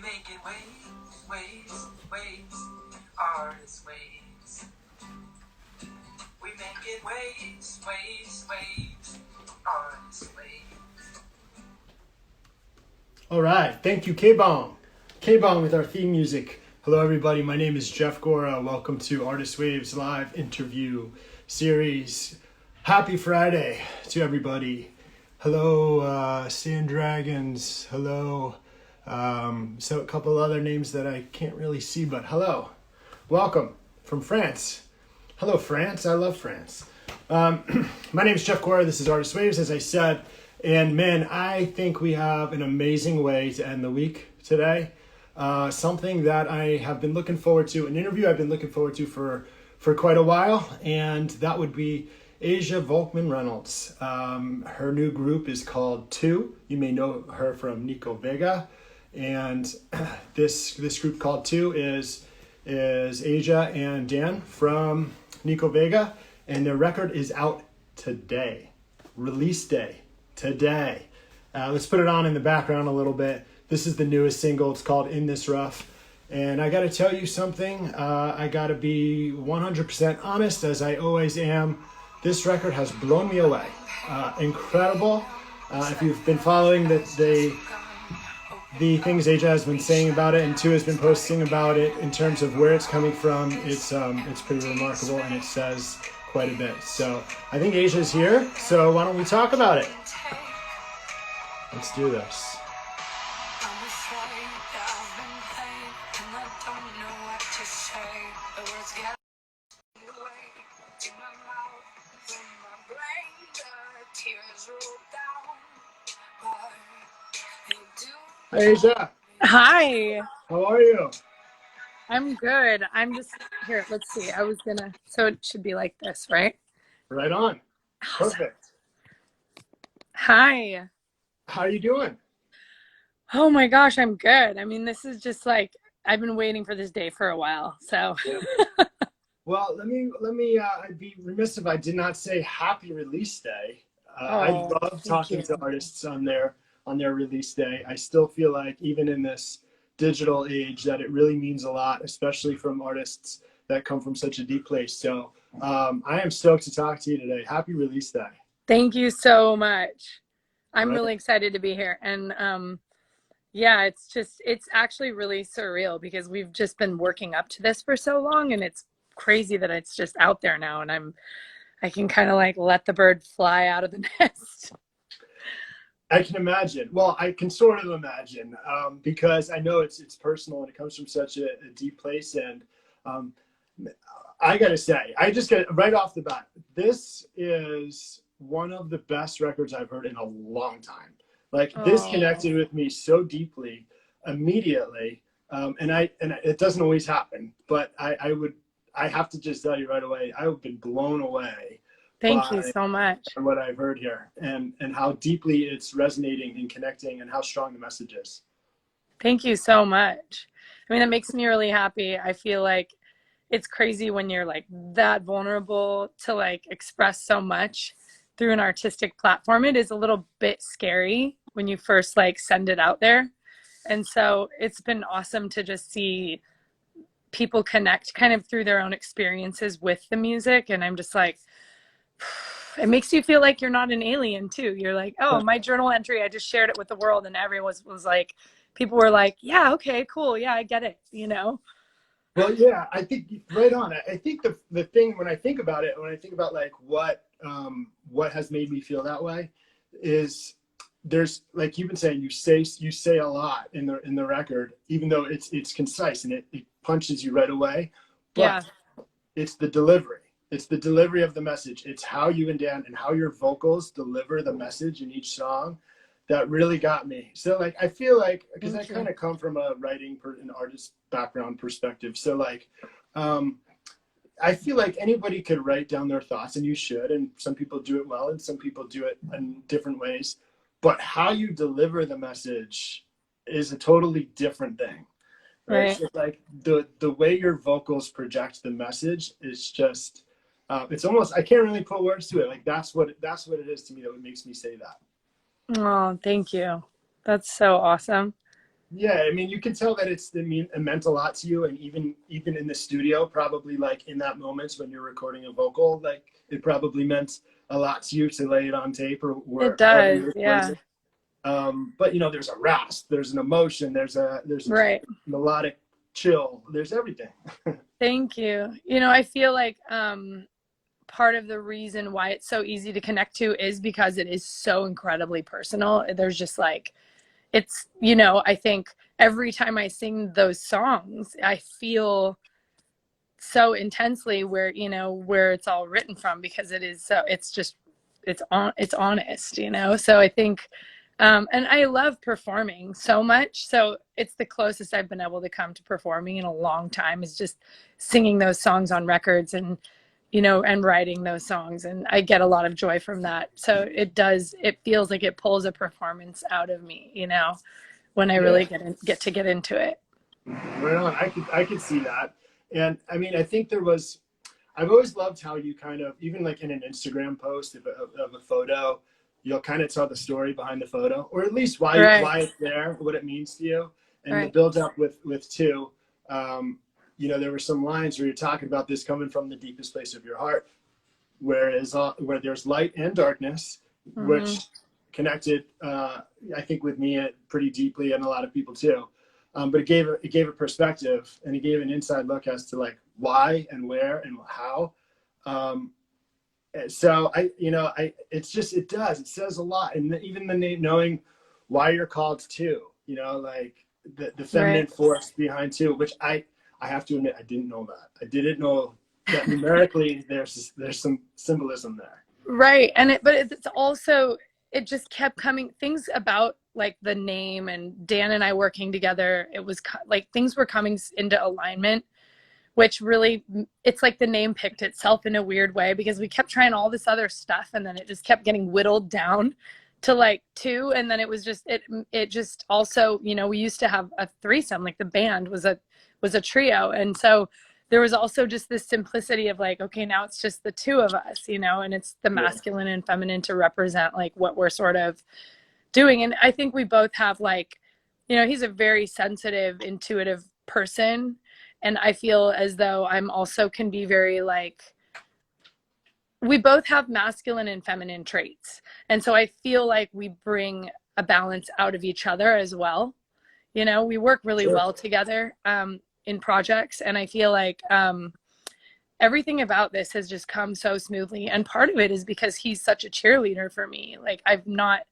make it waves, artist waves. We make it waves, artist waves. All right, thank you, K-Bong. K-Bong with our theme music. Hello, everybody. My name is Jeff Gora. Welcome to Artist Waves live interview series. Happy Friday to everybody. Hello, Sand Dragons. Hello. So a couple other names that I can't really see, but hello. Welcome from France. Hello, France. I love France. My name is Jeff Gora. This is Artist Waves, as I said. And man, I think we have an amazing way to end the week today. Something that I have been looking forward to, an interview I've been looking forward to for quite a while, and that would be Aja Volkman Reynolds. Her new group is called 2. You may know her from Nico Vega, and this group called 2 is Aja and Dan from Nico Vega, and their record is out today. Release day today. Let's put it on in the background a little bit. This is the newest single. It's called In This Rough. And I got to tell you something. I got to be 100% honest, as I always am. This record has blown me away. Incredible. If you've been following the things Aja has been saying about it, and 2 has been posting about it in terms of where it's coming from, it's pretty remarkable, and it says quite a bit. So I think Aja's here. So why don't we talk about it? Let's do this. Hey, Aja. Hi. How are you? I'm good. I'm just here. Let's see. So it should be like this, right? Right on. Perfect. Hi. How are you doing? Oh my gosh, I'm good. I mean, this is just like, I've been waiting for this day for a while. So. Well, let me. I'd be remiss if I did not say happy release day. I love talking to artists on their release day. I still feel like even in this digital age that it really means a lot, especially from artists that come from such a deep place. So I am stoked to talk to you today. Happy release day. Thank you so much. I'm Right. really excited to be here. And yeah, it's actually really surreal because we've just been working up to this for so long, and it's crazy that it's just out there now, and I can kind of like let the bird fly out of the nest. I can imagine. Well, I can sort of imagine because I know it's personal and it comes from such a deep place. And I got to say, I just got right off the bat, this is one of the best records I've heard in a long time. Like this connected with me so deeply immediately. And it doesn't always happen, but I have to just tell you right away, I've been blown away. Thank you so much. And what I've heard here and how deeply it's resonating and connecting and how strong the message is. Thank you so much. I mean, it makes me really happy. I feel like it's crazy when you're like that vulnerable to like express so much through an artistic platform. It is a little bit scary when you first like send it out there. And so it's been awesome to just see people connect kind of through their own experiences with the music. And I'm just like, it makes you feel like you're not an alien too. You're like, oh, my journal entry, I just shared it with the world, and everyone was like, people were like, yeah, okay, cool, yeah, I get it, you know. Well, yeah, I think right on. I think the thing when I think about it, when I think about like what has made me feel that way, is there's like you've been saying, you say a lot in the record, even though it's concise and it punches you right away. But yeah, it's the delivery. It's the delivery of the message. It's how you and Dan and how your vocals deliver the message in each song that really got me. So like, I feel like, because I kind of come from a writing an artist background perspective. So like, I feel like anybody could write down their thoughts, and you should. And some people do it well and some people do it in different ways. But how you deliver the message is a totally different thing. Right. So like the way your vocals project the message is just, it's almost, I can't really put words to it. Like that's what it is to me that makes me say that. Oh, thank you. That's so awesome. Yeah, I mean, you can tell that it meant a lot to you, and even in the studio, probably like in that moment when you're recording a vocal, like it probably meant a lot to you to lay it on tape or It where however does, you recorded yeah. it. But you know, there's a rasp, there's an emotion, there's a Right. melodic chill, there's everything. Thank you. You know, I feel like part of the reason why it's so easy to connect to is because it is so incredibly personal. There's just like, it's, you know, I think every time I sing those songs, I feel so intensely where, you know, where it's all written from, because it is so, it's just, it's honest, you know? So I think, and I love performing so much. So it's the closest I've been able to come to performing in a long time, is just singing those songs on records and, you know, and writing those songs. And I get a lot of joy from that. So it feels like it pulls a performance out of me, you know, when I Yeah, really get into it. right on. I could see that, and I mean, I think there was. I've always loved how you kind of, even like in an Instagram post of a photo, you'll kind of tell the story behind the photo, or at least Right. why it's there, what it means to you, and the Right. build up with two. Um, you know, there were some lines where you're talking about this coming from the deepest place of your heart, where there's light and darkness, Mm-hmm. which connected, I think, with me pretty deeply, and a lot of people too. But it gave a perspective, and it gave an inside look as to like why and where and how. Um, so it says a lot, and even the name, knowing why you're called two, you know, like the feminine Right. force behind two, which I have to admit I didn't know that. I didn't know that numerically there's some symbolism there. Right. And but it's also, it just kept coming, things about like the name and Dan and I working together, it was like things were coming into alignment, which really, it's like the name picked itself in a weird way, because we kept trying all this other stuff and then it just kept getting whittled down to like two. And then it was just, it just also, you know, we used to have a threesome, like the band was a trio. And so there was also just this simplicity of like, okay, now it's just the two of us, you know, and it's the Yeah, masculine and feminine to represent like what we're sort of doing. And I think we both have like, you know, he's a very sensitive, intuitive person. And I feel as though I'm also can be very like, we both have masculine and feminine traits. And so I feel like we bring a balance out of each other as well. You know, we work really sure. well together in projects. And I feel like everything about this has just come so smoothly. And part of it is because he's such a cheerleader for me. Like I've not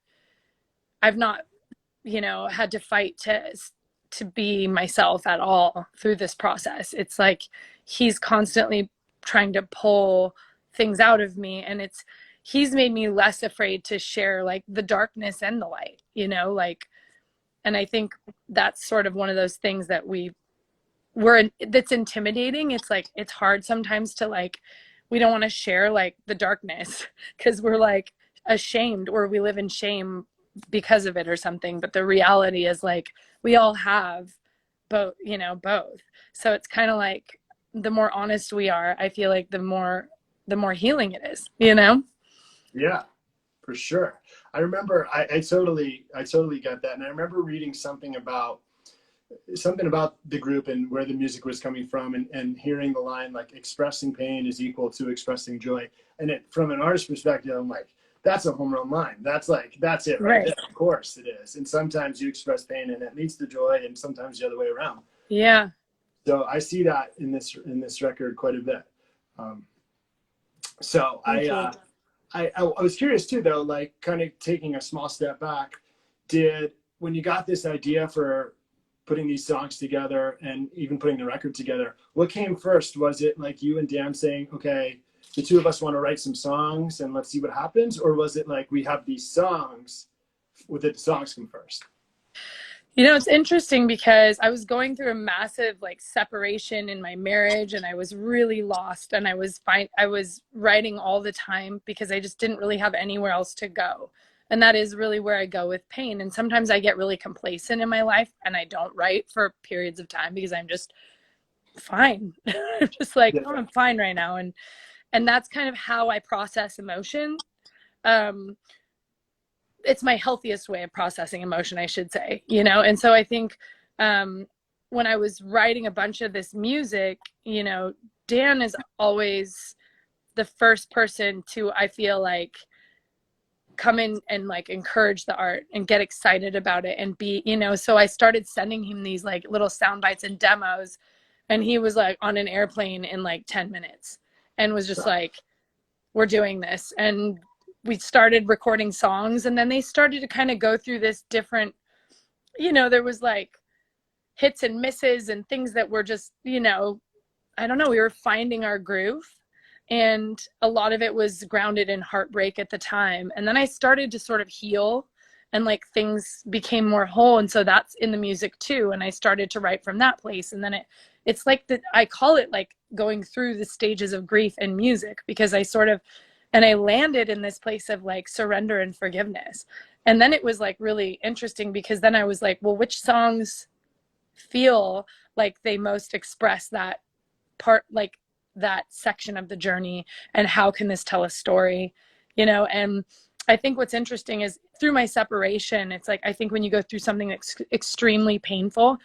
you know, had to fight to be myself at all through this process. It's like he's constantly trying to pull things out of me, and he's made me less afraid to share like the darkness and the light, you know, like, and I think that's sort of one of those things that that's intimidating. It's like it's hard sometimes to like, we don't want to share like the darkness because we're like ashamed, or we live in shame because of it or something. But the reality is like we all have both, you know, both. So it's kind of like the more honest we are, I feel like the more healing it is, you know? Yeah, for sure. I remember I totally get that. And I remember reading something about the group and where the music was coming from, and hearing the line like expressing pain is equal to expressing joy. And from an artist perspective, I'm like, that's a home run line. That's it right Right. there. Of course it is. And sometimes you express pain and it leads to joy, and sometimes the other way around. Yeah. So I see that in this record quite a bit. Um, so Thank you. I was curious too, though, like kind of taking a small step back. Did when you got this idea for putting these songs together and even putting the record together, what came first? Was it like you and Dan saying, okay, the two of us want to write some songs and let's see what happens? Or was it like we have these songs, would the songs come first? You know, it's interesting because I was going through a massive like separation in my marriage, and I was really lost, and I was writing all the time because I just didn't really have anywhere else to go. And that is really where I go with pain. And sometimes I get really complacent in my life and I don't write for periods of time because I'm just fine. I'm just like, oh, Yeah. I'm fine right now. And that's kind of how I process emotion. Um it's my healthiest way of processing emotion, I should say, you know? And so I think when I was writing a bunch of this music, you know, Dan is always the first person to, I feel like, come in and like encourage the art and get excited about it and be, you know, so I started sending him these like little sound bites and demos, and he was like on an airplane in like 10 minutes and was just like, we're doing this. And we started recording songs, and then they started to kind of go through this different, you know, there was like hits and misses and things that were just, you know, I don't know, we were finding our groove. And a lot of it was grounded in heartbreak at the time. And then I started to sort of heal, and like things became more whole. And so that's in the music too. And I started to write from that place. And then it's like that, I call it like going through the stages of grief in music, because I sort of, and I landed in this place of like surrender and forgiveness. And then it was like really interesting, because then I was like, well, which songs feel like they most express that part, like that section of the journey, and how can this tell a story, you know? And I think what's interesting is through my separation, it's like, I think when you go through something that's extremely painful,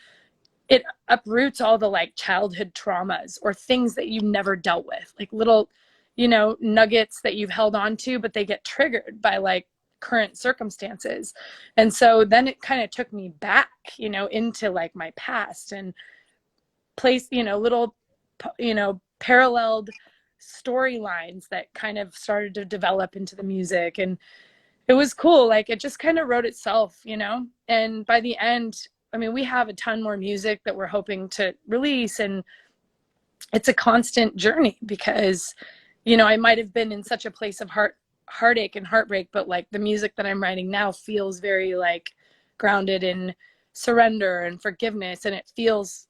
it uproots all the like childhood traumas or things that you never dealt with, like little, you know, nuggets that you've held on to, but they get triggered by like current circumstances. And so then it kind of took me back, you know, into like my past, and place, you know, little, you know, paralleled storylines that kind of started to develop into the music. And it was cool. Like it just kind of wrote itself, you know? And by the end, I mean, we have a ton more music that we're hoping to release, and it's a constant journey, because, you know, I might have been in such a place of heartache and heartbreak, but like the music that I'm writing now feels very like grounded in surrender and forgiveness, and it feels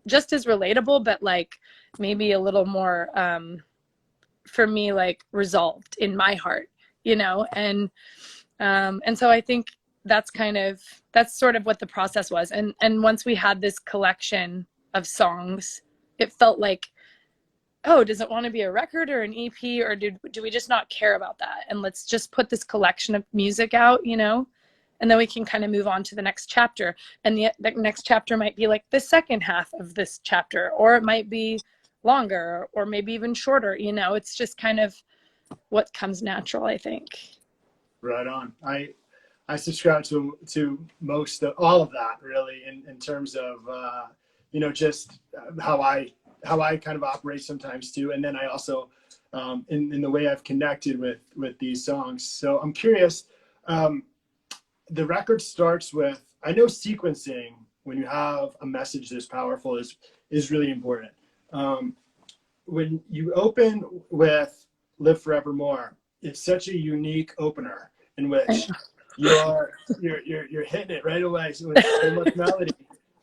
just as relatable, but like maybe a little more for me, like resolved in my heart, you know? And so I think that's sort of what the process was. And once we had this collection of songs, it felt like, oh, does it want to be a record or an EP, or do we just not care about that? And let's just put this collection of music out, you know? And then we can kind of move on to the next chapter. And the next chapter might be like the second half of this chapter, or it might be longer, or maybe even shorter, you know? It's just kind of what comes natural, I think. Right on. I subscribe to most of all of that, really, in terms of you know, just how I kind of operate sometimes too, and then I also in the way I've connected with these songs. So I'm curious. The record starts with, I know sequencing when you have a message this powerful is really important. When you open with Live Forevermore, it's such a unique opener in which you're hitting it right away with so much melody,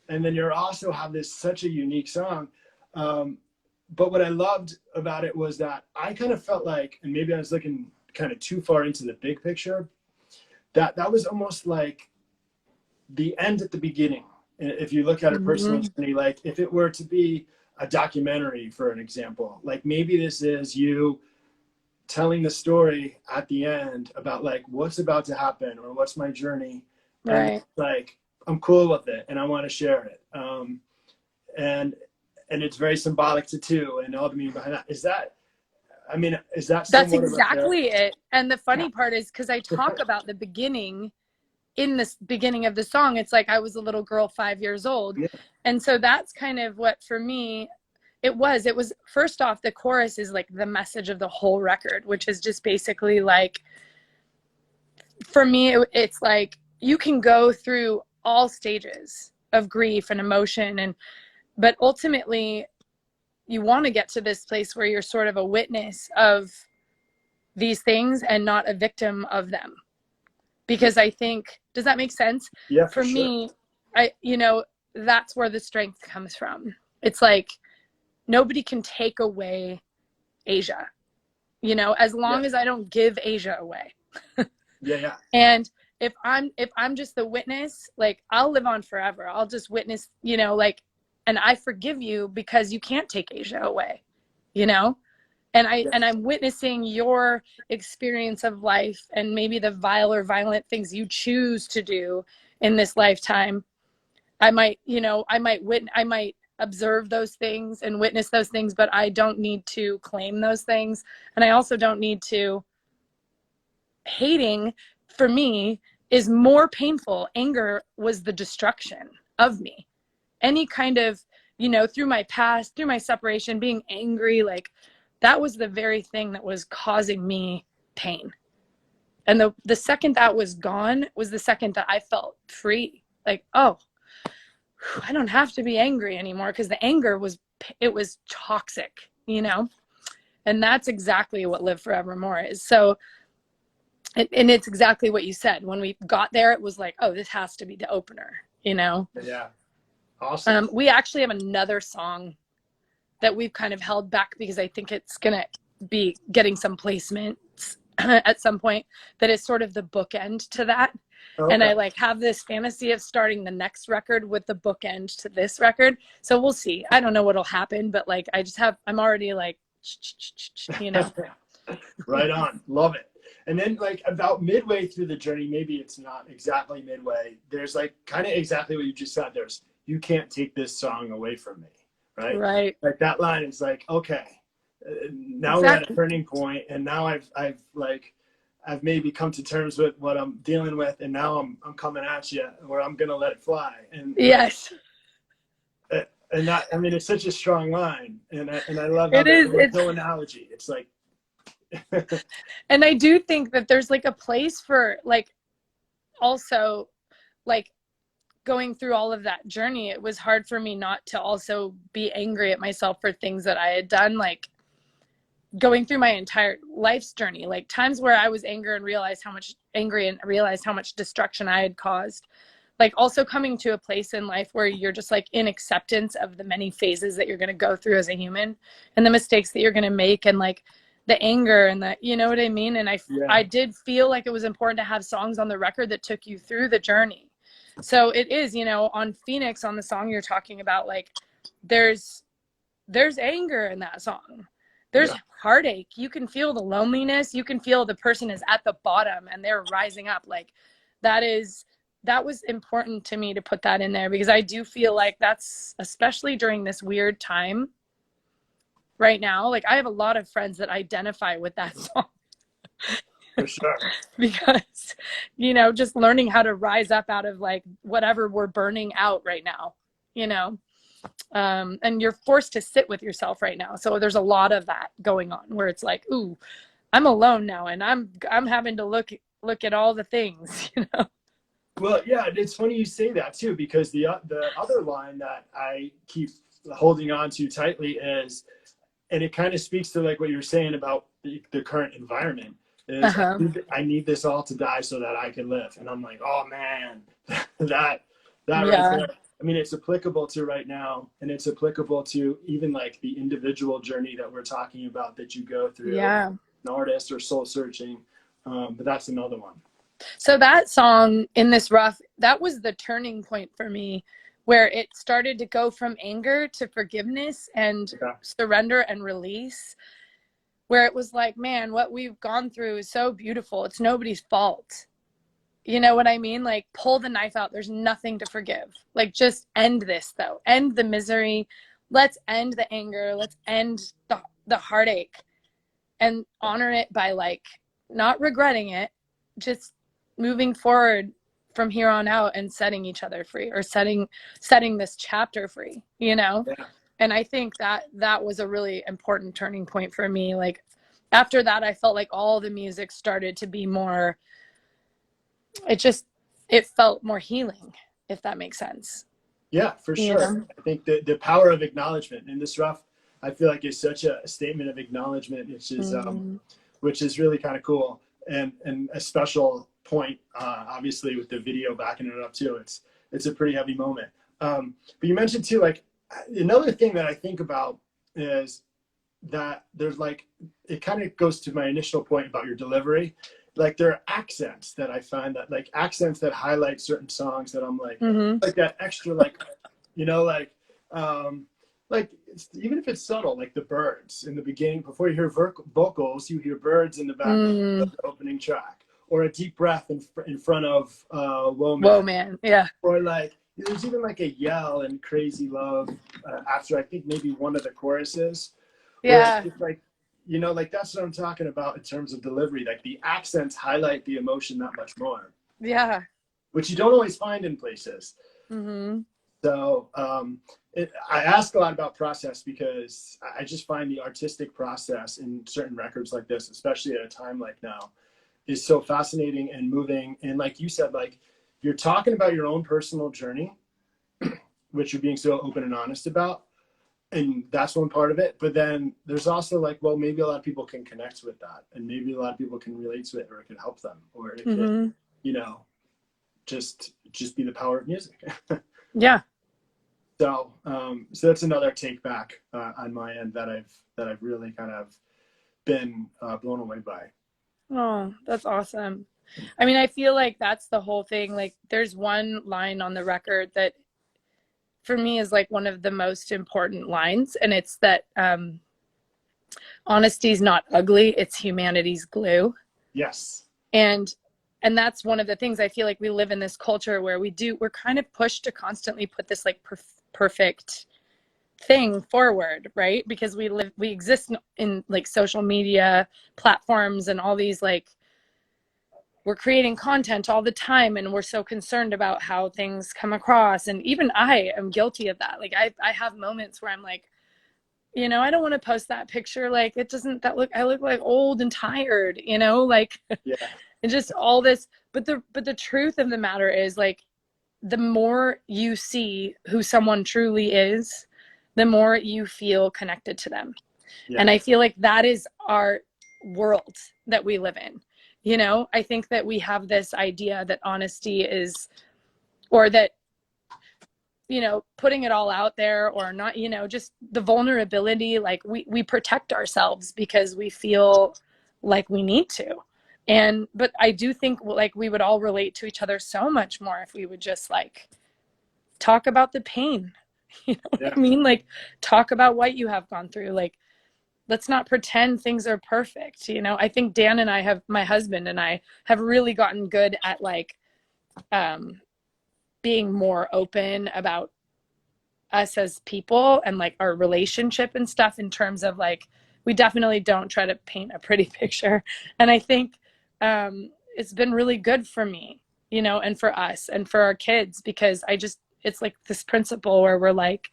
and then you're also have this such a unique song. But what I loved about it was that I kind of felt like, and maybe I was looking kind of too far into the big picture, that was almost like the end at the beginning. If you look at a personal journey, like if it were to be a documentary, for an example, like maybe this is you telling the story at the end about like what's about to happen or what's my journey. Right. And like, I'm cool with it and I want to share it. And it's very symbolic to two, and all the meaning behind that. Is that that's exactly it? And the funny part is, because I talk about the beginning in this beginning of the song, it's like I was a little girl 5 years old. Yeah. And so that's kind of what, for me, it was first off, the chorus is like the message of the whole record, which is just basically like, for me, it's like you can go through all stages of grief and emotion, but ultimately you want to get to this place where you're sort of a witness of these things and not a victim of them. Because I think, does that make sense? Yeah. For sure. me, that's where the strength comes from. It's like, nobody can take away Aja, you know, as long as I don't give Aja away. Yeah. And if I'm just the witness, like I'll live on forever. I'll just witness, you know, like, and I forgive you because you can't take Aja away, you know? and I'm witnessing your experience of life and maybe the vile or violent things you choose to do in this lifetime. I might, I might observe those things and witness those things, but I don't need to claim those things. And I also don't need to. Hating for me is more painful. Anger was the destruction of me. Any kind of, through my past, through my separation, being angry, like that was the very thing that was causing me pain. And the second that was gone was the second that I felt free. Like, oh, I don't have to be angry anymore, because the anger was toxic, and that's exactly what Live Forevermore is. So, and it's exactly what you said. When we got there, it was like, oh, this has to be the opener, Yeah. Awesome. We actually have another song that we've kind of held back because I think it's going to be getting some placements at some point, that is sort of the bookend to that. Okay. And I have this fantasy of starting the next record with the bookend to this record. So we'll see. I don't know what'll happen, but I'm already Right on. Love it. And then about midway through the journey, maybe it's not exactly midway, there's kind of exactly what you just said. There's, you can't take this song away from me. Right. Right. That line is okay, now exactly. We're at a turning point, and now I've maybe come to terms with what I'm dealing with, and now I'm coming at you, where I'm gonna let it fly. And yes, and that, I mean, it's such a strong line, and I love it. It's no analogy. It's and I do think that there's a place for also going through all of that journey. It was hard for me not to also be angry at myself for things that I had done, going through my entire life's journey, times where I was angry and realized how much destruction I had caused. Also coming to a place in life where you're just in acceptance of the many phases that you're going to go through as a human, and the mistakes that you're going to make, and the anger, and the, you know what I mean? And I did feel like it was important to have songs on the record that took you through the journey. So it is, on Phoenix, on the song you're talking about, there's anger in that song. There's heartache. You can feel the loneliness. You can feel the person is at the bottom and they're rising up. That was important to me to put that in there, because I do feel that's, especially during this weird time right now, I have a lot of friends that identify with that song. For sure. Because, just learning how to rise up out of whatever we're burning out right now, and you're forced to sit with yourself right now. So there's a lot of that going on, where it's ooh, I'm alone now, and I'm having to look at all the things, Well, yeah, it's funny you say that too, because the other line that I keep holding on to tightly is, and it kind of speaks to what you're saying about the current environment, is I need this all to die so that I can live. And I'm oh man, that right there. I mean, it's applicable to right now, and it's applicable to even the individual journey that we're talking about that you go through, an artist or soul searching. But that's another one. So that song, In This Rough, that was the turning point for me, where it started to go from anger to forgiveness and surrender and release, where it was man, what we've gone through is so beautiful. It's nobody's fault. You know what I mean? Pull the knife out. There's nothing to forgive. Just end this, though. End the misery. Let's end the anger. Let's end the heartache, and honor it by not regretting it, just moving forward from here on out and setting each other free, or setting this chapter free, Yeah. And I think that was a really important turning point for me. After that, I felt all the music started to be more, it felt more healing, if that makes sense. Yeah, for sure. I think the power of acknowledgement in this rough, I feel is such a statement of acknowledgement, which is really kind of cool, and a special point, obviously, with the video backing it up too. It's a pretty heavy moment. But you mentioned too, another thing that I think about is that there's it kind of goes to my initial point about your delivery. There are accents that I find that accents that highlight certain songs that I'm that extra like even if it's subtle, like the birds in the beginning, before you hear vocals, you hear birds in the background of the opening track, or a deep breath in front of Whoa Whoa, Man, man. Yeah. or like there's even like a yell in Crazy Love after I think maybe one of the choruses, where Yeah. it's like, you know, like that's what I'm talking about in terms of delivery. Like the accents highlight the emotion that much more, Yeah. which you don't always find in places. Mm-hmm. So I ask a lot about process because I just find the artistic process in certain records like this, especially at a time like now, is so fascinating and moving. And like you said, like you're talking about your own personal journey, which you're being so open and honest about. And that's one part of it. But then there's also like, well, maybe a lot of people can connect with that. And maybe a lot of people can relate to it, or it could help them, or it could, you know, just be the power of music. Yeah. So that's another take back on my end that I've really kind of been blown away by. Oh, that's awesome. I mean, I feel like that's the whole thing. Like, there's one line on the record that for me is like one of the most important lines, and it's that honesty's not ugly, it's humanity's glue. Yes. And that's one of the things I feel like we live in this culture where we're kind of pushed to constantly put this like perfect thing forward, right? Because we exist in like social media platforms and all these, like, we're creating content all the time, and we're so concerned about how things come across. And even I am guilty of that. Like I have moments where I'm like, you know, I don't want to post that picture. Like, it doesn't, I look like old and tired, you know, like, Yeah. and just all this. But the truth of the matter is, like, the more you see who someone truly is, the more you feel connected to them. Yeah. And I feel like that is our world that we live in. You know, I think that we have this idea that honesty is, or that, you know, putting it all out there, or not, you know, just the vulnerability, like we protect ourselves because we feel like we need to. But I do think like we would all relate to each other so much more if we would just like talk about the pain. You know what I mean? Like, talk about what you have gone through. Like, let's not pretend things are perfect. You know, I think Dan and I my husband and I have really gotten good at like being more open about us as people and like our relationship and stuff, in terms of like, we definitely don't try to paint a pretty picture. And I think it's been really good for me, you know, and for us and for our kids, because it's like this principle where we're like,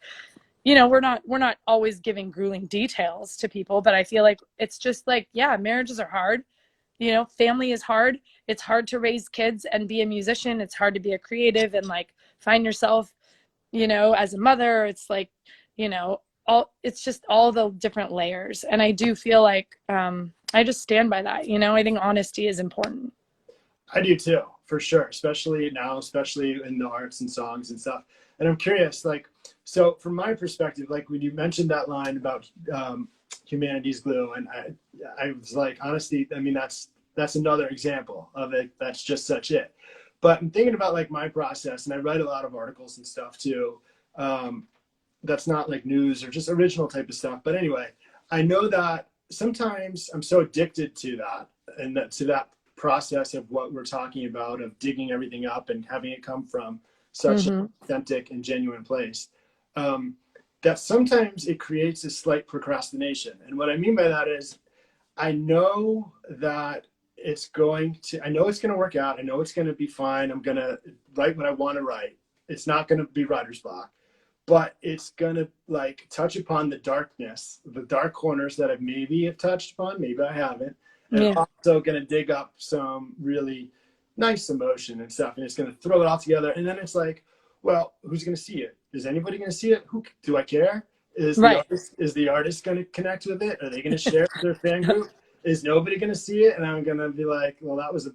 you know, we're not always giving grueling details to people, but I feel like it's just like, yeah, marriages are hard. You know, family is hard. It's hard to raise kids and be a musician. It's hard to be a creative and like find yourself, you know, as a mother. It's like, you know, it's just all the different layers. And I do feel like I just stand by that. You know, I think honesty is important. I do too, for sure, especially now, especially in the arts and songs and stuff. And I'm curious, like, so from my perspective, like when you mentioned that line about humanity's glue, and I was like, honestly, I mean, that's another example of it. That's just such it. But I'm thinking about like my process, and I write a lot of articles and stuff too. That's not like news or just original type of stuff. But anyway, I know that sometimes I'm so addicted to that, and to that process of what we're talking about, of digging everything up and having it come from such an authentic and genuine place, that sometimes it creates a slight procrastination. And what I mean by that is, I know that I know it's going to work out. I know it's going to be fine. I'm going to write what I want to write. It's not going to be writer's block, but it's going to like touch upon the darkness, the dark corners that I maybe have touched upon, maybe I haven't. And I'm also going to dig up some really nice emotion and stuff, and it's going to throw it all together. And then it's like, well, who's going to see it? Is anybody going to see it? Who do I care? Is the artist going to connect with it? Are they going to share it with their fan group? Is nobody going to see it? And I'm going to be like, well, that was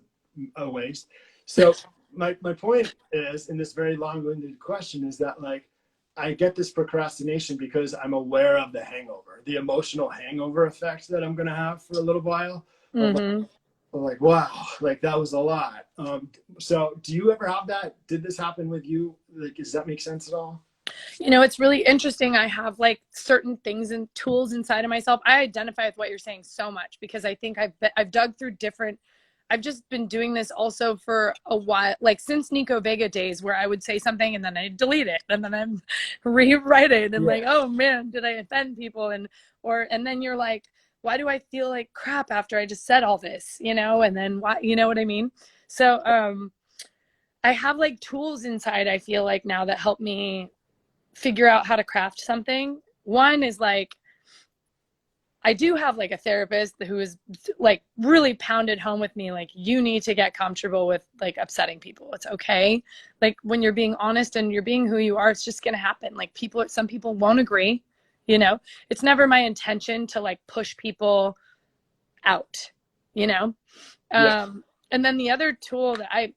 a waste. So my point is, in this very long-winded question, is that like, I get this procrastination because I'm aware of the hangover, the emotional hangover effect that I'm going to have for a little while. Like, wow, like that was a lot. So do you ever have that? Did this happen with you? Like, does that make sense at all? You know, it's really interesting. I have like certain things and tools inside of myself. I identify with what you're saying so much because I think I've dug through different. I've just been doing this also for a while, like since Nico Vega days, where I would say something and then I delete it and then I'm rewrite it and Yeah. like, oh man, did I offend people? And then you're like, why do I feel like crap after I just said all this, you know? And then why, you know what I mean? So I have like tools inside. I feel like now that help me figure out how to craft something. One is like, I do have like a therapist who is like really pounded home with me, like, you need to get comfortable with like upsetting people. It's okay. Like when you're being honest and you're being who you are, it's just going to happen. Like some people won't agree, you know, it's never my intention to like push people out, you know? Yeah. And then the other tool that I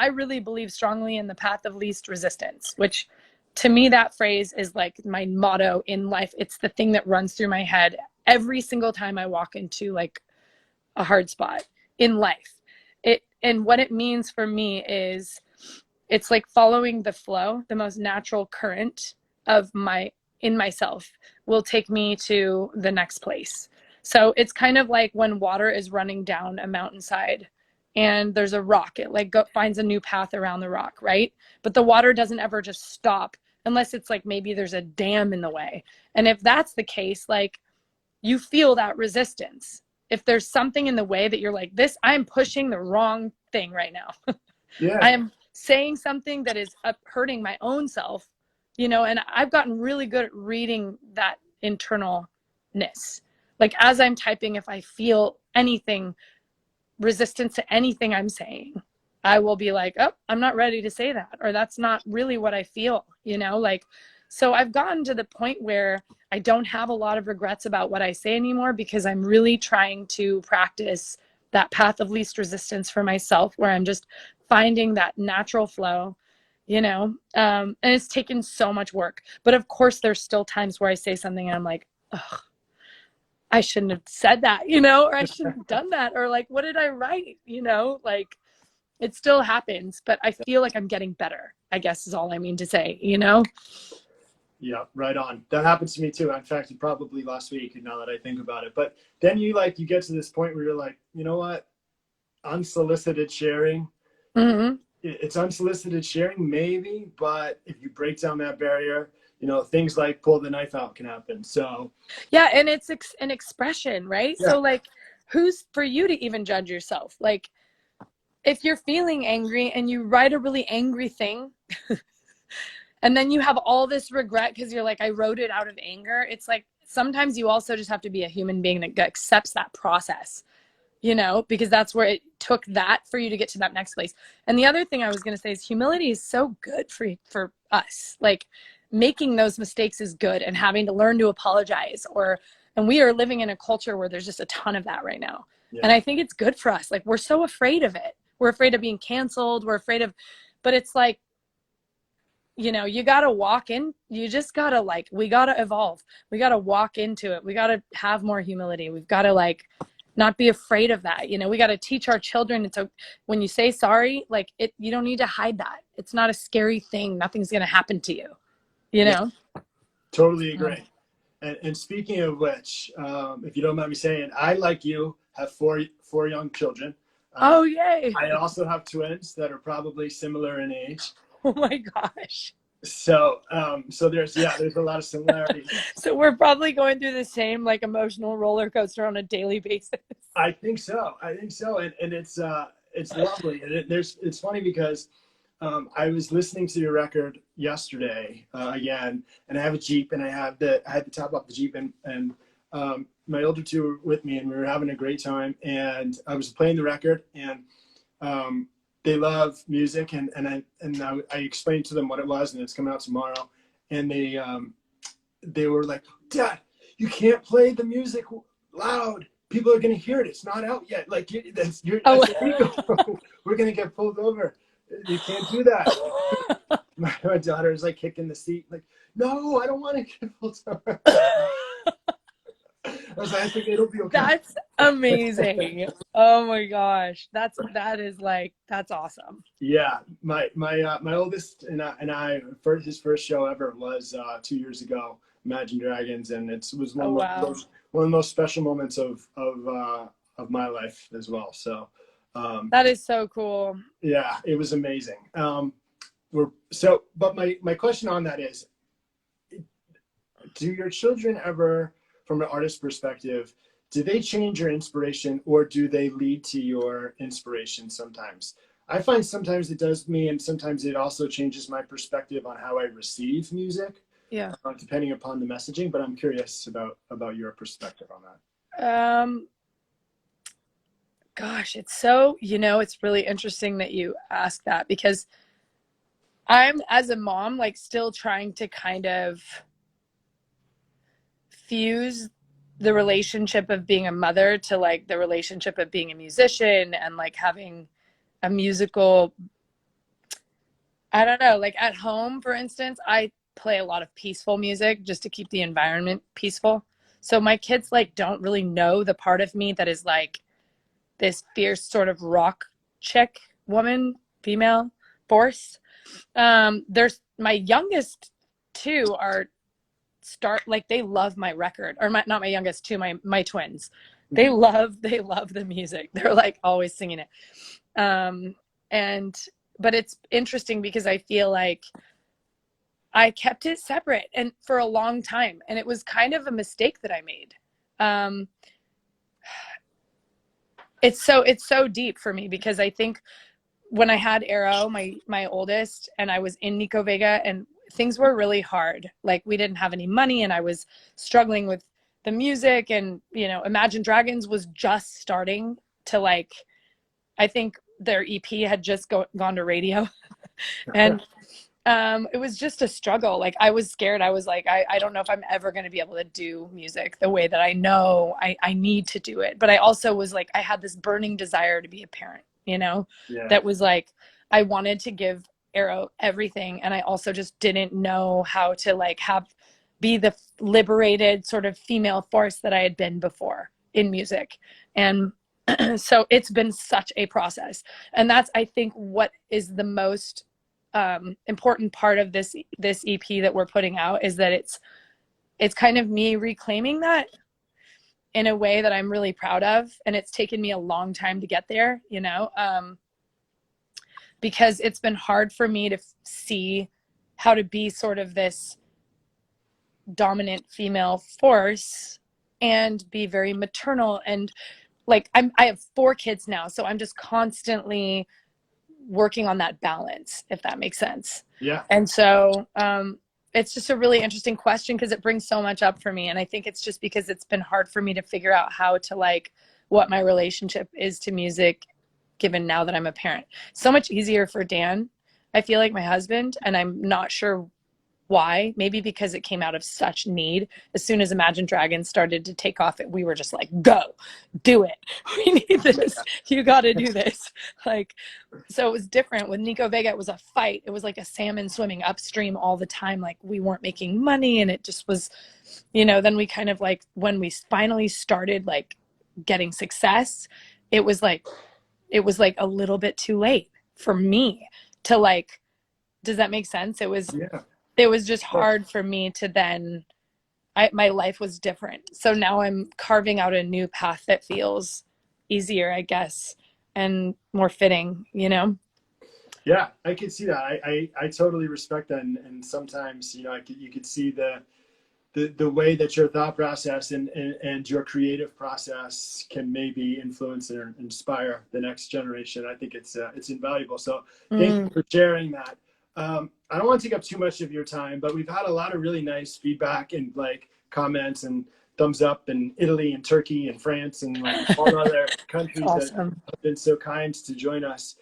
really believe strongly in the path of least resistance, which to me, that phrase is like my motto in life. It's the thing that runs through my head every single time I walk into like a hard spot in life. And what it means for me is it's like following the flow, the most natural current of in myself will take me to the next place. So it's kind of like when water is running down a mountainside and there's a rock, it like finds a new path around the rock, right? But the water doesn't ever just stop unless it's like maybe there's a dam in the way. And if that's the case, like you feel that resistance. If there's something in the way that you're like, this, I'm pushing the wrong thing right now. Yeah. I am saying something that is hurting my own self, you know, and I've gotten really good at reading that internalness. Like as I'm typing, if I feel anything, resistance to anything I'm saying, I will be like, oh, I'm not ready to say that, or that's not really what I feel, you know, like, so I've gotten to the point where I don't have a lot of regrets about what I say anymore because I'm really trying to practice that path of least resistance for myself, where I'm just finding that natural flow, you know, and it's taken so much work. But of course, there's still times where I say something and I'm like, ugh, I shouldn't have said that, you know, or I shouldn't have done that, or like, what did I write, you know, like it still happens, but I feel like I'm getting better, I guess is all I mean to say, you know? Yeah, right on. That happens to me too. In fact, probably last week, now that I think about it. But then you get to this point where you're like, you know what? Unsolicited sharing. Mm-hmm. It's unsolicited sharing, maybe, but if you break down that barrier, things like pull the knife out can happen. So yeah, and it's an expression, right? yeah, So like, who's for you to even judge yourself? Like, if you're feeling angry and you write a really angry thing, and then you have all this regret because you're like, I wrote it out of anger. It's like sometimes you also just have to be a human being that accepts that process, you know, because that's where it took that for you to get to that next place. And the other thing I was going to say is humility is so good for us. Like making those mistakes is good, and having to learn to apologize, and we are living in a culture where there's just a ton of that right now. yeah, And I think it's good for us. Like we're so afraid of it. We're afraid of being canceled. But it's like, you know, you got to walk in, you just got to like, we got to evolve. We got to walk into it. We got to have more humility. We've got to like, not be afraid of that. You know, we got to teach our children. It's when you say sorry, like you don't need to hide that. It's not a scary thing. Nothing's going to happen to you, you yeah, know? totally agree. And speaking of which, if you don't mind me saying, I, like you, have four young children. Oh, yay. I also have twins that are probably similar in age. Oh my gosh. So there's a lot of similarities. So we're probably going through the same like emotional roller coaster on a daily basis. I think so. And it's lovely. And it's funny because I was listening to your record yesterday again, and I have a Jeep, and I had to top off the Jeep, and my older two were with me, and we were having a great time. And I was playing the record, and they love music, and I explained to them what it was, and it's coming out tomorrow, and they were like, Dad, you can't play the music loud. People are gonna hear it. It's not out yet. Like that's illegal. We're gonna get pulled over. You can't do that. My daughter is like kicking the seat, like, no, I don't want to get pulled over. was like, I think it'll be okay. That's amazing. Oh my gosh. That's awesome. Yeah, my oldest and I first his first show ever was 2 years ago, Imagine Dragons, and it was Oh wow. one of the most special moments of my life as well. So That is so cool. yeah, it was amazing. But my question on that is, do your children ever, from an artist perspective, do they change your inspiration or do they lead to your inspiration sometimes? I find sometimes it does me, and sometimes it also changes my perspective on how I receive music, Yeah. depending upon the messaging. But I'm curious about your perspective on that. Gosh, it's really interesting that you ask that, because I'm, as a mom, like still trying to kind of fuse the relationship of being a mother to like the relationship of being a musician, and like having a musical, I don't know, like at home, for instance, I play a lot of peaceful music just to keep the environment peaceful. So my kids like don't really know the part of me that is like this fierce sort of rock chick woman, female force. There's my youngest two are they love my record, or not my youngest two, my twins. They love the music. They're like always singing it. But it's interesting because I feel like I kept it separate and for a long time, and it was kind of a mistake that I made. It's so deep for me, because I think when I had Arrow, my oldest, and I was in Nico Vega, and things were really hard. Like we didn't have any money, and I was struggling with the music, and Imagine Dragons was just starting to, like, I think their EP had just gone to radio. And it was just a struggle. Like I was scared. I was like, I don't know if I'm ever going to be able to do music the way that I know I need to do it. But I also was like, I had this burning desire to be a parent, that was like, I wanted to give Arrow everything. And I also just didn't know how to like be the liberated sort of female force that I had been before in music. And so it's been such a process. And that's, I think, what is the most important part of this EP that we're putting out, is that it's kind of me reclaiming that in a way that I'm really proud of. And it's taken me a long time to get there, because it's been hard for me to see how to be sort of this dominant female force and be very maternal. And like I have 4 kids now, so I'm just constantly working on that balance, if that makes sense. Yeah. And so it's just a really interesting question, because it brings so much up for me. And I think it's just because it's been hard for me to figure out how to, like, what my relationship is to music, given now that I'm a parent. So much easier for Dan, I feel like, my husband, and I'm not sure why. Maybe because it came out of such need. As soon as Imagine Dragons started to take off, we were just like, go, do it. We need this. You got to do this. Like, so it was different with Nico Vega. It was a fight. It was like a salmon swimming upstream all the time. Like we weren't making money, and it just was, then we kind of like, when we finally started like getting success, it was like a little bit too late for me to like, does that make sense? It was, Yeah. It was just hard for me to then, my life was different. So now I'm carving out a new path that feels easier, I guess, and more fitting, Yeah, I could see that. I totally respect that. And sometimes, you could see the way that your thought process and your creative process can maybe influence or inspire the next generation. I think it's invaluable. So thank you for sharing that. I don't want to take up too much of your time, but we've had a lot of really nice feedback and like comments and thumbs up in Italy and Turkey and France and like all other countries awesome. that have been so kind to join us.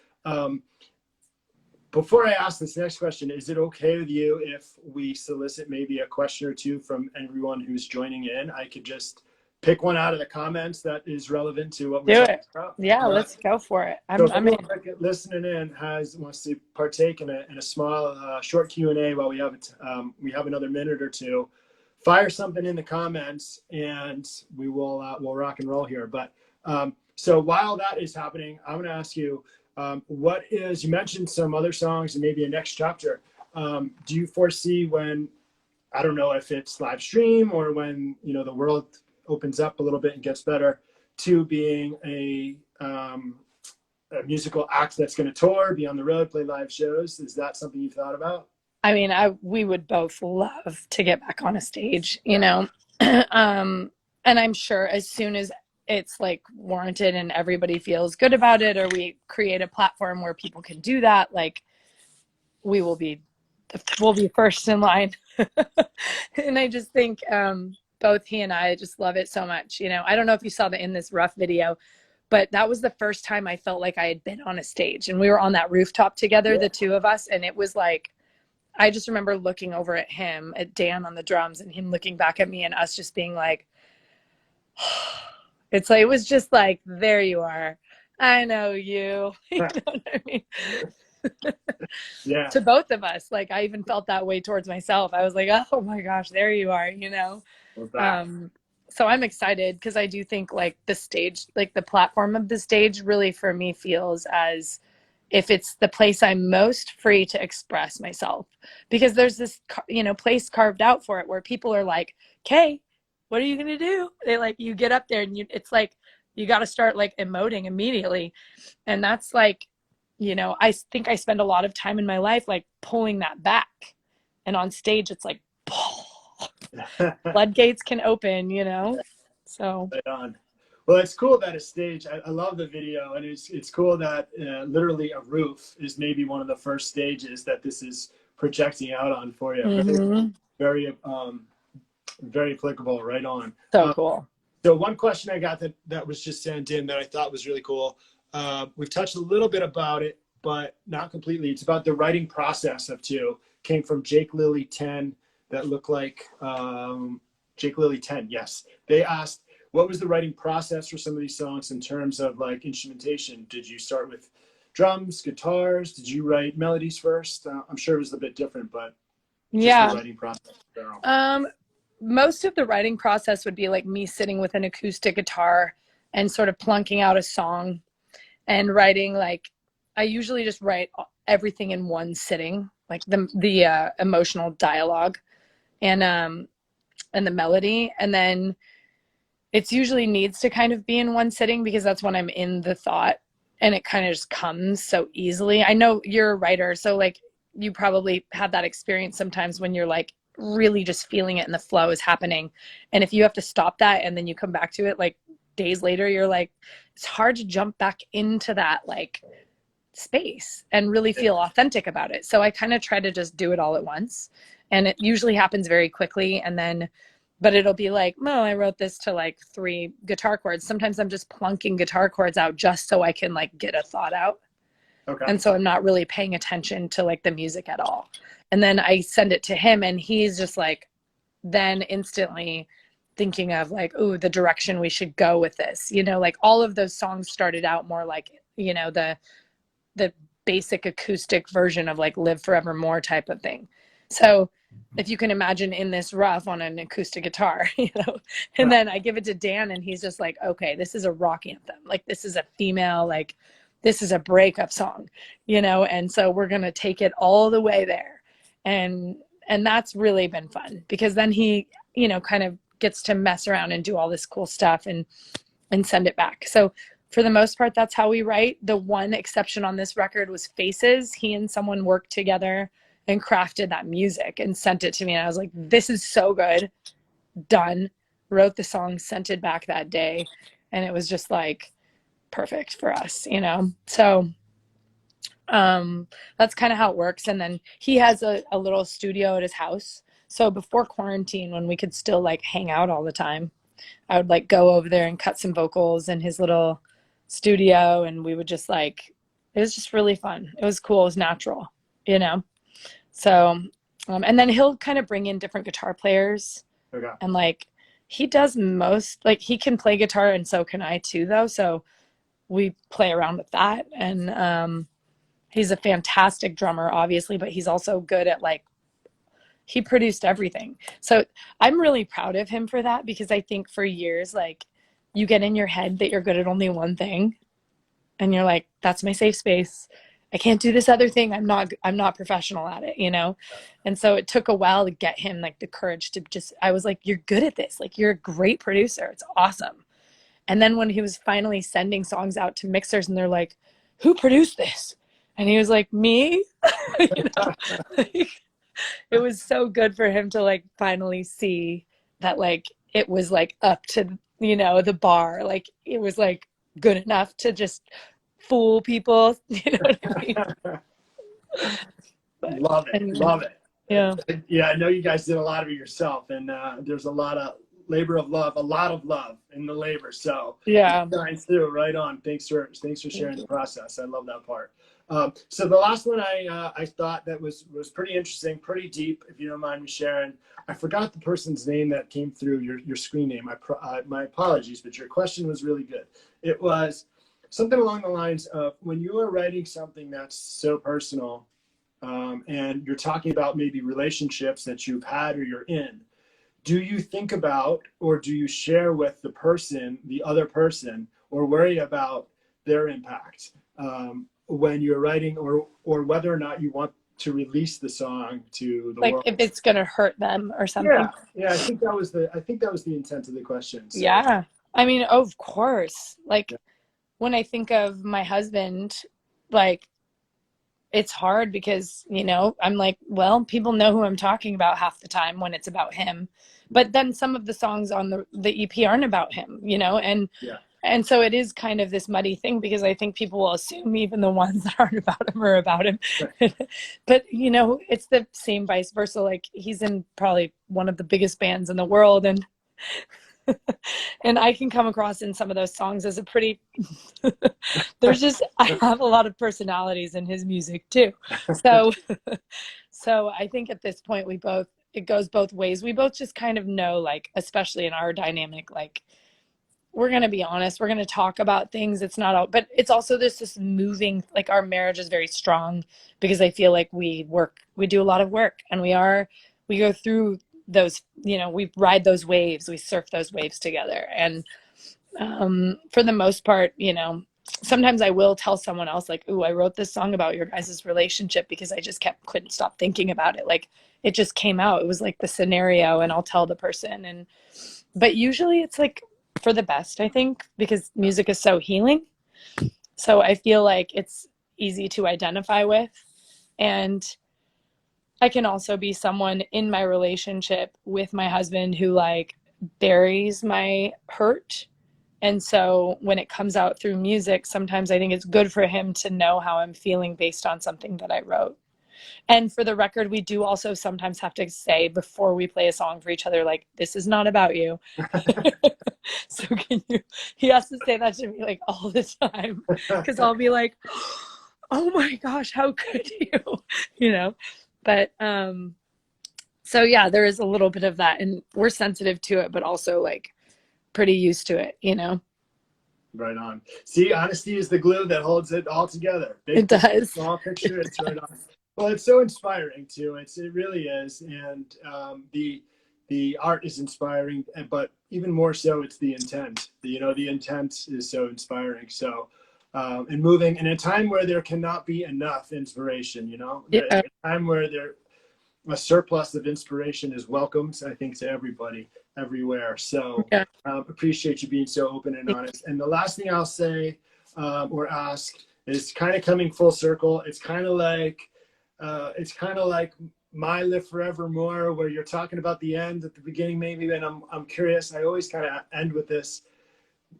Before I ask this next question, is it okay with you if we solicit maybe a question or two from everyone who's joining in? I could just pick one out of the comments that is relevant to what we're talking about. Yeah, let's go for it. So I'm listening in wants to partake in a small short Q&A while we have another minute or two. fire something in the comments, and we will we'll rock and roll here. But so while that is happening, I'm going to ask you, what is, you mentioned some other songs and maybe a next chapter. Do you foresee when, I don't know if it's live stream or when, you know, the world opens up a little bit and gets better, to being a musical act that's going to tour, be on the road, play live shows? Is that something you've thought about? I mean, we would both love to get back on a stage, you know. And I'm sure as soon as it's like warranted and everybody feels good about it, or we create a platform where people can do that, like we'll be first in line. And I just think both he and I just love it so much. You know, I don't know if you saw the In This Rough video, but that was the first time I felt like I had been on a stage, and we were on that rooftop together, the two of us. And it was like, I just remember looking over at him, at Dan on the drums, and him looking back at me, and us just being like, it's like, it was just like, there you are. I know you. You know what I mean? Yeah. To both of us. Like, I even felt that way towards myself. I was like, oh my gosh, there you are, you know? So I'm excited, because I do think like the stage, like the platform of the stage really for me feels as if it's the place I'm most free to express myself, because there's this, you know, place carved out for it where people are like, okay, what are you going to do? They like, you get up there and it's like, you got to start like emoting immediately. And that's like, you know, I think I spend a lot of time in my life like pulling that back, and on stage it's like, floodgates can open, you know? So. Right on. Well, it's cool that a stage, I love the video, and it's cool that literally a roof is maybe one of the first stages that this is projecting out on for you. Mm-hmm. Very, very applicable. Right on. So cool. So one question I got that was just sent in that I thought was really cool. We've touched a little bit about it, but not completely. It's about the writing process of Two. Came from Jake Lilly 10, that looked like Jake Lilly 10. Yes. They asked, what was the writing process for some of these songs in terms of like instrumentation? Did you start with drums, guitars? Did you write melodies first? I'm sure it was a bit different, but just the writing process in general. Most of the writing process would be like me sitting with an acoustic guitar and sort of plunking out a song and writing. Like, I usually just write everything in one sitting, like the emotional dialogue and the melody, and then it's usually needs to kind of be in one sitting, because that's when I'm in the thought, and it kind of just comes so easily. I know you're a writer, so like you probably have that experience sometimes when you're like really just feeling it and the flow is happening, and if you have to stop that and then you come back to it like days later, you're like, it's hard to jump back into that like space and really feel authentic about it. So I kind of try to just do it all at once, and it usually happens very quickly. And then, but it'll be like, oh, I wrote this to like 3 guitar chords. Sometimes I'm just plunking guitar chords out just so I can like get a thought out. Okay. And so I'm not really paying attention to like the music at all. And then I send it to him, and he's just like, then instantly thinking of like, oh, the direction we should go with this. You know, like all of those songs started out more like, you know, the basic acoustic version of like Live Forevermore type of thing. So if you can imagine In This Rough on an acoustic guitar, you know, and then I give it to Dan, and he's just like, okay, this is a rock anthem. Like, this is a female, like, this is a breakup song, you know? And so we're going to take it all the way there. And that's really been fun, because then he, you know, kind of gets to mess around and do all this cool stuff and send it back. So for the most part, that's how we write. The one exception on this record was Faces. He and someone worked together and crafted that music and sent it to me. And I was like, this is so good. Done. Wrote the song, sent it back that day. And it was just like perfect for us, you know? So that's kind of how it works. And then he has a little studio at his house. So before quarantine, when we could still like hang out all the time, I would like go over there and cut some vocals in his little studio. And we would just like, it was just really fun. It was cool. It was natural, you know? So, and then he'll kind of bring in different guitar players. Okay. And like, he does most, like he can play guitar, and so can I too, though. So we play around with that. And he's a fantastic drummer, obviously, but he's also good at like, he produced everything. So I'm really proud of him for that, because I think for years, like, you get in your head that you're good at only one thing, and you're like, that's my safe space. I can't do this other thing. I'm not professional at it, you know? And so it took a while to get him like the courage to just, I was like, you're good at this. Like, you're a great producer. It's awesome. And then when he was finally sending songs out to mixers and they're like, who produced this? And he was like, me. You know, like, it was so good for him to like finally see that like it was like up to, you know, the bar. Like, it was like good enough to just fool people. You know what I mean? But Love it. anyway, Love it. yeah. Yeah, I know you guys did a lot of it yourself, and there's a lot of labor of love, a lot of love in the labor. So Yeah. it shines through. Right on. Thanks for sharing the process. I love that part. So the last one I thought that was pretty interesting, pretty deep. If you don't mind me sharing, I forgot the person's name that came through your screen name. My apologies, but your question was really good. It was something along the lines of, when you are writing something that's so personal, and you're talking about maybe relationships that you've had or you're in, do you think about, or do you share with the other person, or worry about their impact when you're writing, or whether or not you want to release the song to the Like, world? if it's going to hurt them or something. Yeah. I think that was the intent of the question. So, Yeah. I mean, of course. Like, yeah. when I think of my husband, like, it's hard because, you know, I'm like, well, people know who I'm talking about half the time when it's about him. But then some of the songs on the EP aren't about him, you know, Yeah. and so it is kind of this muddy thing, because I think people will assume even the ones that aren't about him are about him. But, you know, it's the same vice versa. Like, he's in probably one of the biggest bands in the world, and and I can come across in some of those songs as a pretty there's just, I have a lot of personalities in his music too. So so I think at this point it goes both ways. We both just kind of know, like, especially in our dynamic, like, we're going to be honest, we're going to talk about things. It's not all, but it's also this moving, like, our marriage is very strong because I feel like we do a lot of work, and we go through those, you know, we ride those waves, we surf those waves together. And for the most part, you know, sometimes I will tell someone else, like, ooh, I wrote this song about your guys' relationship because I just couldn't stop thinking about it. Like, it just came out. It was like the scenario, and I'll tell the person. But usually it's like for the best, I think, because music is so healing. So I feel like it's easy to identify with. And I can also be someone in my relationship with my husband who, like, buries my hurt. And so when it comes out through music, sometimes I think it's good for him to know how I'm feeling based on something that I wrote. And for the record, we do also sometimes have to say before we play a song for each other, like, this is not about you. So he has to say that to me, like, all the time, because I'll be like, oh my gosh, how could you? You know? But so yeah, there is a little bit of that, and we're sensitive to it, but also, like, pretty used to it, you know? Right on. See, honesty is the glue that holds it all together. Big It picture, does. small picture, it's right on. Well, it's so inspiring too. It really is, and the art is inspiring, but even more so, it's the intent. The intent is so inspiring. So, and moving in a time where there cannot be enough inspiration. Yeah. A time where a surplus of inspiration is welcomed, I think, to everybody, everywhere. So Yeah. appreciate you being so open and honest. And the last thing I'll say or ask is kind of coming full circle. It's kind of like My Live Forevermore, where you're talking about the end at the beginning, maybe. And I'm curious. I always kind of end with this.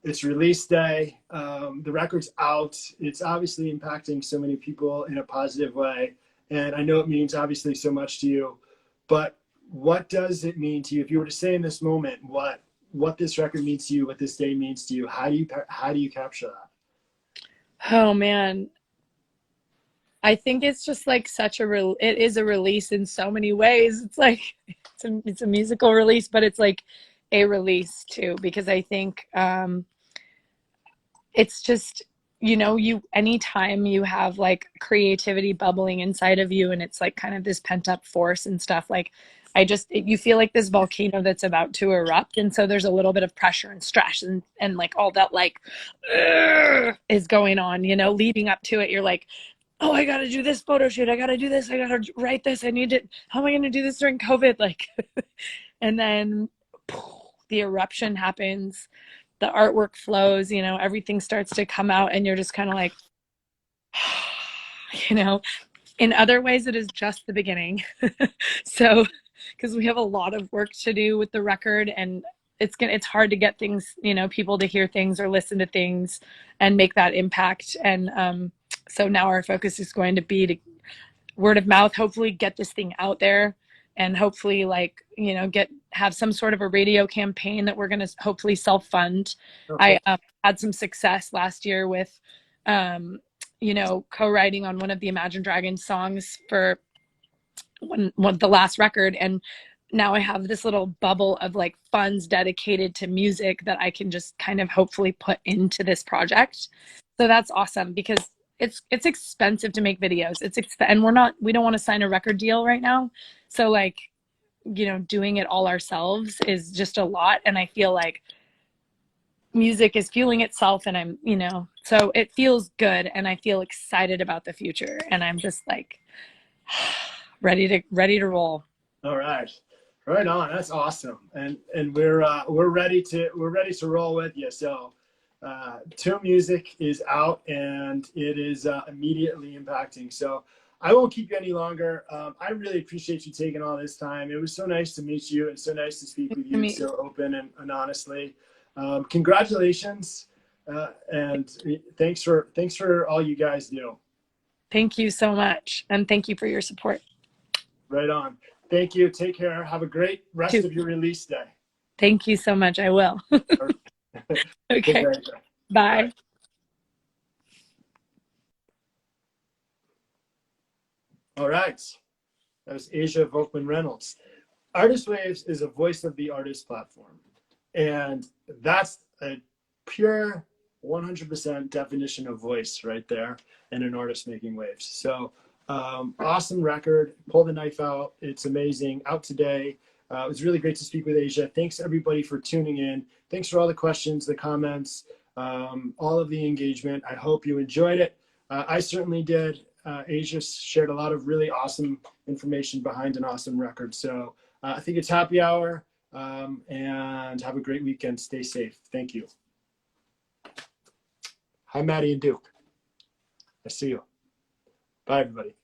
It's release day. The record's out. It's obviously impacting so many people in a positive way. And I know it means obviously so much to you, but what does it mean to you? If you were to say in this moment what this record means to you, what this day means to you, how do you capture that? Oh man, I think it's just like it is a release in so many ways. It's like it's a musical release, but it's like a release too, because I think it's just, you know, anytime you have like creativity bubbling inside of you, and it's like kind of this pent up force and stuff, like, you feel like this volcano that's about to erupt. And so there's a little bit of pressure and stress and like all that like is going on, you know, leading up to it. You're like, oh, I got to do this photo shoot. I got to do this. I got to write this. I need to, how am I going to do this during COVID? Like, and then the eruption happens, the artwork flows, you know, everything starts to come out and you're just kind of like, you know, in other ways, it is just the beginning. So, because we have a lot of work to do with the record, and it's hard to get things, you know, people to hear things or listen to things and make that impact. And so now our focus is going to be to word of mouth, hopefully get this thing out there, and hopefully, like, you know, have some sort of a radio campaign that we're going to hopefully self-fund. Okay. I had some success last year with you know, co-writing on one of the Imagine Dragons songs for one the last record, and now I have this little bubble of like funds dedicated to music that I can just kind of hopefully put into this project. So that's awesome, because it's expensive to make videos. And we don't want to sign a record deal right now. So like, you know, doing it all ourselves is just a lot, and I feel like music is fueling itself, and I'm, you know, so it feels good, and I feel excited about the future, and I'm just like ready to roll. All right. Right on. That's awesome. And we're ready to roll with you. So Tomb Music is out, and it is immediately impacting. So I won't keep you any longer. I really appreciate you taking all this time. It was so nice to meet you and so nice to speak with you so open and honestly. Congratulations, and thanks for all you guys do. Thank you so much, and thank you for your support. Right on. Thank you. Take care. Have a great rest of your release day. Thank you so much. I will. Okay. Bye. Bye. All right. That was Aja Volkman Reynolds. Artist Waves is a voice of the artist platform. And that's a pure 100% definition of voice right there in an artist making waves. So awesome record. Pull the knife out. It's amazing. Out today. It was really great to speak with Aja. Thanks everybody for tuning in. Thanks for all the questions, the comments, all of the engagement. I hope you enjoyed it. I certainly did. Aja shared a lot of really awesome information behind an awesome record. So I think it's happy hour, and have a great weekend. Stay safe. Thank you. Hi, Maddie and Duke. I see you. Bye, everybody.